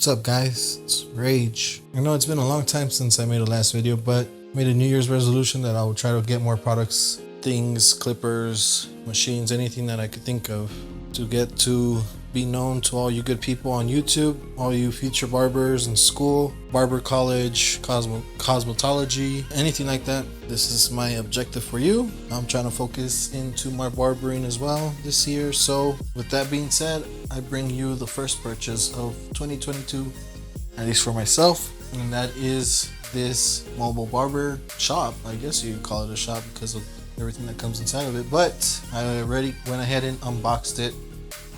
What's up guys, it's Rage. I know it's been a long time since I made a last video, but I made a New Year's resolution that I will try to get more products, things, clippers, machines, anything that I could think of to get to be known to all you good people on YouTube, all you future barbers in school, barber college, cosmetology, anything like that. This is my objective for you. I'm trying to focus into my barbering as well this year. So with that being said, I bring you the first purchase of 2022, at least for myself, and that is this mobile barber shop. I guess you could call it a shop because of everything that comes inside of it, but I already went ahead and unboxed it.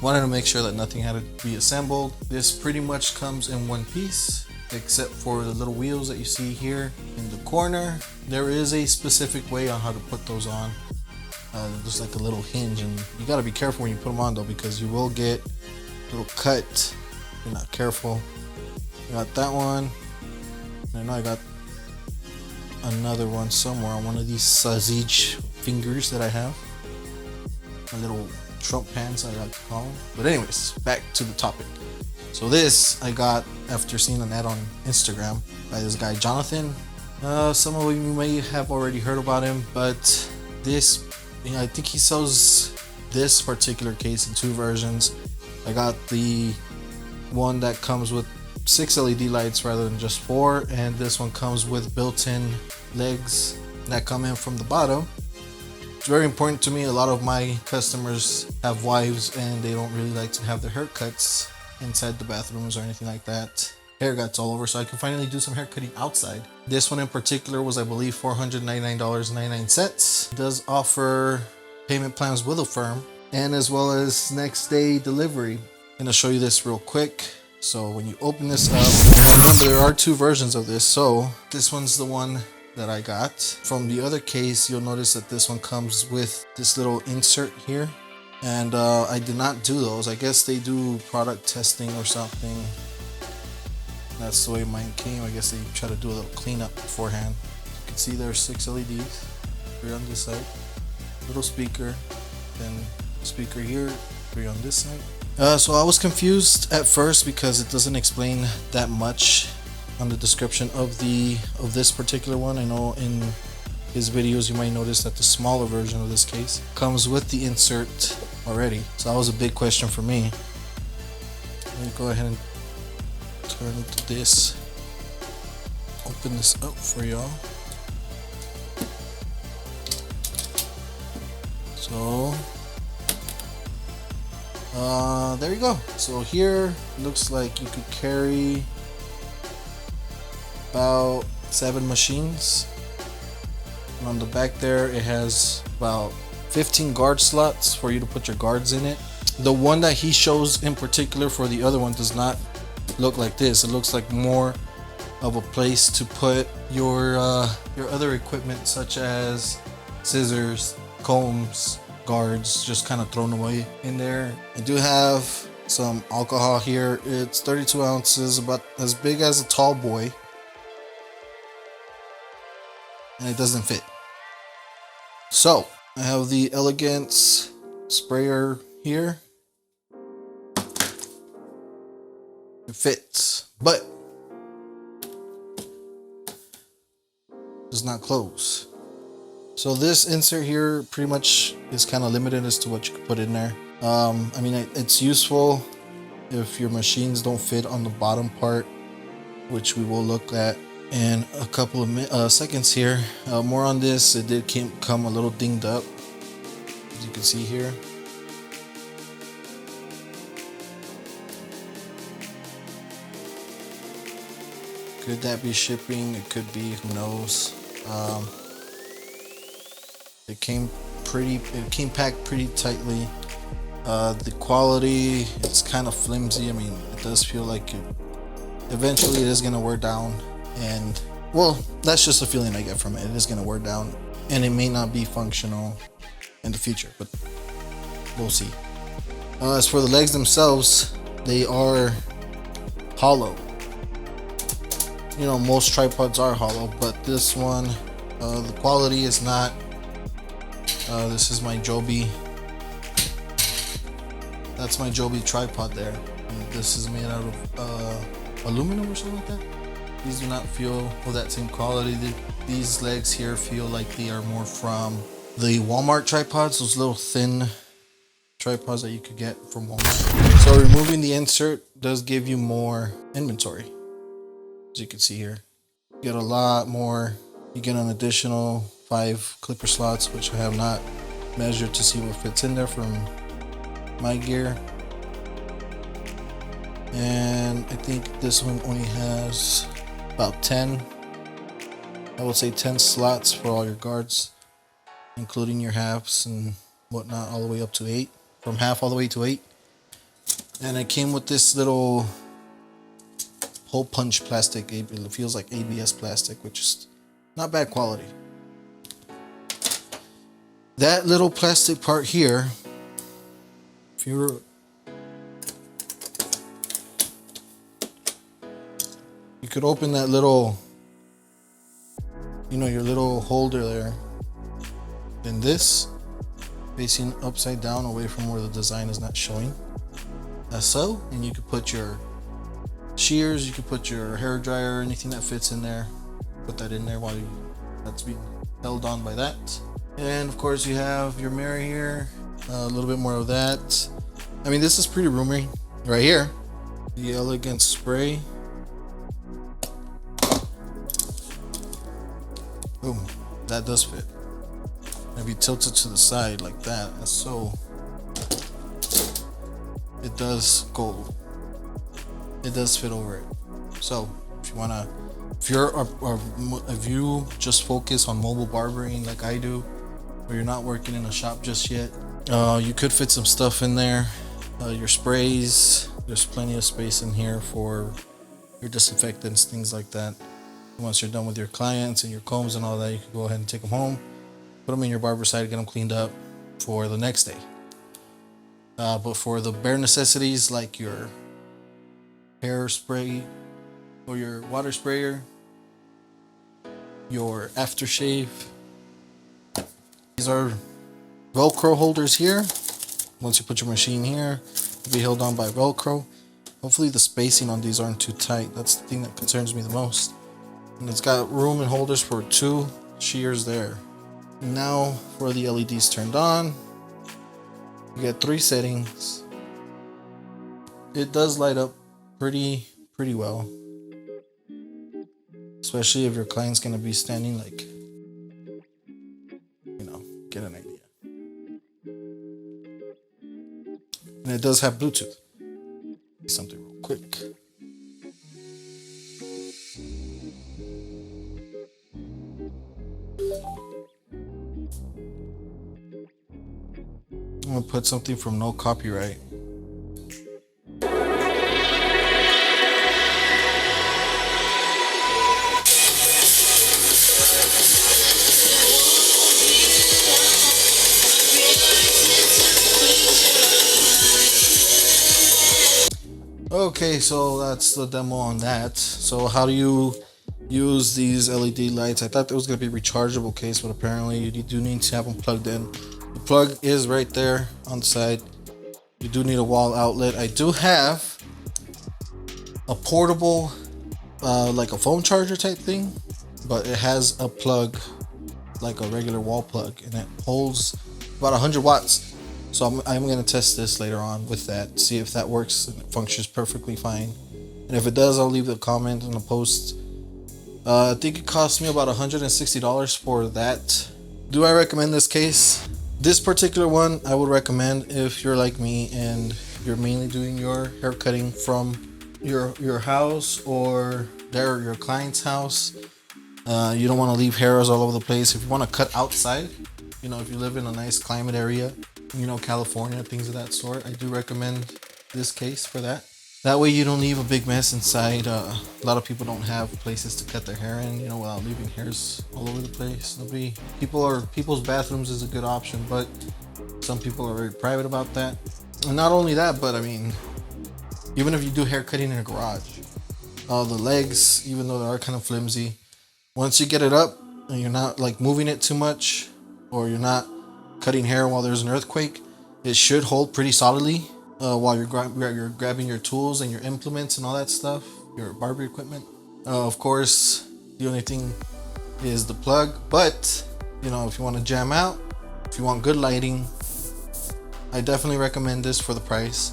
Wanted to make sure that nothing had to be assembled. This pretty much comes in one piece, except for the little wheels that you see here in the corner. There is a specific way on how to put those on. There's like a little hinge, and you got to be careful when you put them on though, because you will get a little cut if you're not careful. I got that one, and I know I got another one somewhere on one of these sausage fingers that I have. A little Trump pants, I like to call them. But anyways, back to the topic. So this I got after seeing an ad on Instagram by this guy Jonathan. Some of you may have already heard about him, but this, I think he sells this particular case in two versions. I got the one that comes with 6 LED lights rather than just 4, and this one comes with built-in legs that come in from the bottom. It's very important to me. A lot of my customers have wives and they don't really like to have their haircuts inside the bathrooms or anything like that. Hair guts all over, so I can finally do some hair cutting outside. This one in particular was, I believe, $499.99. It does offer payment plans with a firm and as well as next day delivery. I'm gonna show you this real quick. So when you open this up, remember there are two versions of this. So this one's the one that I got. From the other case, you'll notice that this one comes with this little insert here, and I did not do those. I guess they do product testing or something. That's the way mine came. I guess they try to do a little cleanup beforehand. You can see there's 6 LEDs, 3 on this side, little speaker, then speaker here, 3 on this side. So I was confused at first because it doesn't explain that much on the description of this particular one. I know in his videos you might notice that the smaller version of this case comes with the insert already, so that was a big question for me. Let me go ahead and turn to this, open this up for y'all. So there you go. So here looks like you could carry about 7 machines, and on the back there it has about 15 guard slots for you to put your guards in it. The one that he shows in particular for the other one does not look like this. It looks like more of a place to put your other equipment, such as scissors, combs, guards, just kind of thrown away in there. I do have some alcohol here. It's 32 ounces, about as big as a tall boy, and it doesn't fit. So I have the Elegance sprayer here. It fits, but does not close. So this insert here pretty much is kind of limited as to what you can put in there. I mean, it's useful if your machines don't fit on the bottom part, which we will look at in a couple of seconds here. More on this. It did come a little dinged up, as you can see here. Could that be shipping? It could be, who knows. It came packed pretty tightly. The quality, it's kind of flimsy. I mean, it does feel like eventually it is gonna wear down, and well, that's just a feeling I get from it. It is gonna wear down, and it may not be functional in the future, but we'll see. As for the legs themselves, they are hollow. You know, most tripods are hollow, but this one, the quality is not. This is my Joby. That's my Joby tripod there. And this is made out of aluminum or something like that. These do not feel of that same quality. These legs here feel like they are more from the Walmart tripods, those little thin tripods that you could get from Walmart. So removing the insert does give you more inventory. As you can see here, you get a lot more. You get an additional 5 clipper slots, which I have not measured to see what fits in there from my gear. And I think this one only has about 10, I would say 10 slots for all your guards, including your halves and whatnot, all the way up to 8, from half all the way to 8. And it came with this little hole punch plastic. It feels like ABS plastic, which is not bad quality. That little plastic part here, if you could open that little, your little holder there, then this facing upside down away from where the design is not showing, as so, and you could put your shears, you could put your hair dryer, anything that fits in there, put that in there while that's being held on by that. And of course you have your mirror here, a little bit more of that. I mean, this is pretty roomy right here. The elegant spray. Boom, that does fit. If you tilt it to the side like that, and so it does go. It does fit over it. So if you just focus on mobile barbering like I do, or you're not working in a shop just yet, you could fit some stuff in there. Your sprays, there's plenty of space in here for your disinfectants, things like that. Once you're done with your clients and your combs and all that, you can go ahead and take them home, put them in your barber side, get them cleaned up for the next day. But for the bare necessities like your hair spray or your water sprayer, your aftershave, these are Velcro holders here. Once you put your machine here, it'll be held on by Velcro. Hopefully the spacing on these aren't too tight. That's the thing that concerns me the most. And it's got room and holders for 2 shears there. Now for the LEDs turned on, you get 3 settings. It does light up pretty well, especially if your client's gonna be standing, like, get an idea. And it does have Bluetooth. Something real quick. I'm gonna put something from No Copyright. Okay, so that's the demo on that. So how do you use these LED lights? I thought there was going to be a rechargeable case, but apparently you do need to have them plugged in. The plug is right there on the side. You do need a wall outlet. I do have a portable, like a phone charger type thing, but it has a plug, like a regular wall plug, and it holds about 100 watts. So I'm going to test this later on with that, see if that works and it functions perfectly fine. And if it does, I'll leave a comment in the post. I think it cost me about $160 for that. Do I recommend this case? This particular one I would recommend if you're like me and you're mainly doing your hair cutting from your house or your client's house. You don't want to leave hairs all over the place. If you want to cut outside, if you live in a nice climate area, California, things of that sort, I do recommend this case for that. That way you don't leave a big mess inside. A lot of people don't have places to cut their hair in, without leaving hairs all over the place. People's bathrooms is a good option, but some people are very private about that. And not only that, but I mean, even if you do hair cutting in a garage, the legs, even though they are kind of flimsy, once you get it up and you're not like moving it too much, or you're not cutting hair while there's an earthquake, it should hold pretty solidly while you're grabbing your tools and your implements and all that stuff. your barber equipment. Of course, the only thing is the plug, but you know, if you want to jam out, if you want good lighting, I definitely recommend this for the price.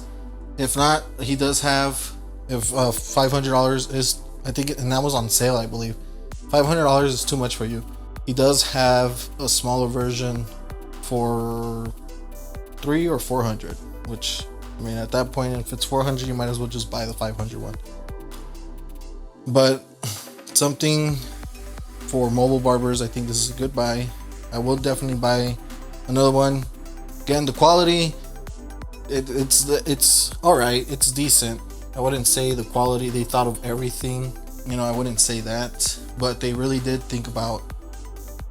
If not, he does have, if $500 is, I think, and that was on sale, I believe. $500 is too much for you. He does have a smaller version for $300 or $400, which, I mean, at that point, if it's $400, you might as well just buy the $500 one. But something for mobile barbers, I think this is a good buy. I will definitely buy another one. Again, the quality, it's all right. It's decent. I wouldn't say the quality, they thought of everything. You know, I wouldn't say that, but they really did think about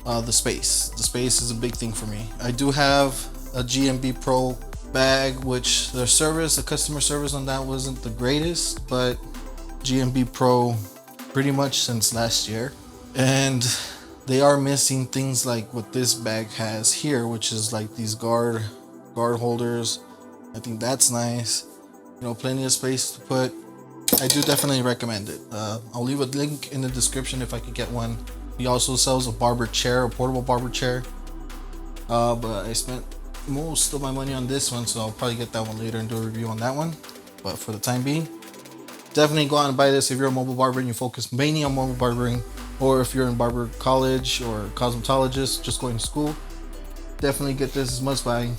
the space. The space is a big thing for me. I do have a GMB Pro bag, which the customer service on that wasn't the greatest, but GMB Pro pretty much since last year. And they are missing things like what this bag has here, which is like these guard holders. I think that's nice. You know, plenty of space to put. I do definitely recommend it. I'll leave a link in the description if I could get one. He also sells a barber chair, a portable barber chair. But I spent most of my money on this one, so I'll probably get that one later and do a review on that one. But for the time being, definitely go out and buy this if you're a mobile barber and you focus mainly on mobile barbering, or if you're in barber college or cosmetologist just going to school. Definitely get this as must buy.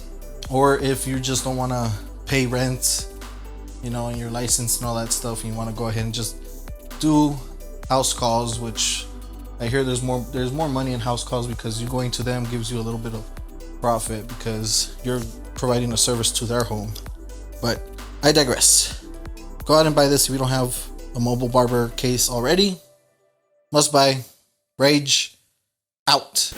Or if you just don't want to pay rent, you know, and your license and all that stuff, and you want to go ahead and just do house calls, which I hear there's more money in house calls because you going to them gives you a little bit of profit because you're providing a service to their home. But I digress. Go out and buy this if you don't have a mobile barber case already. Must buy. Rage out.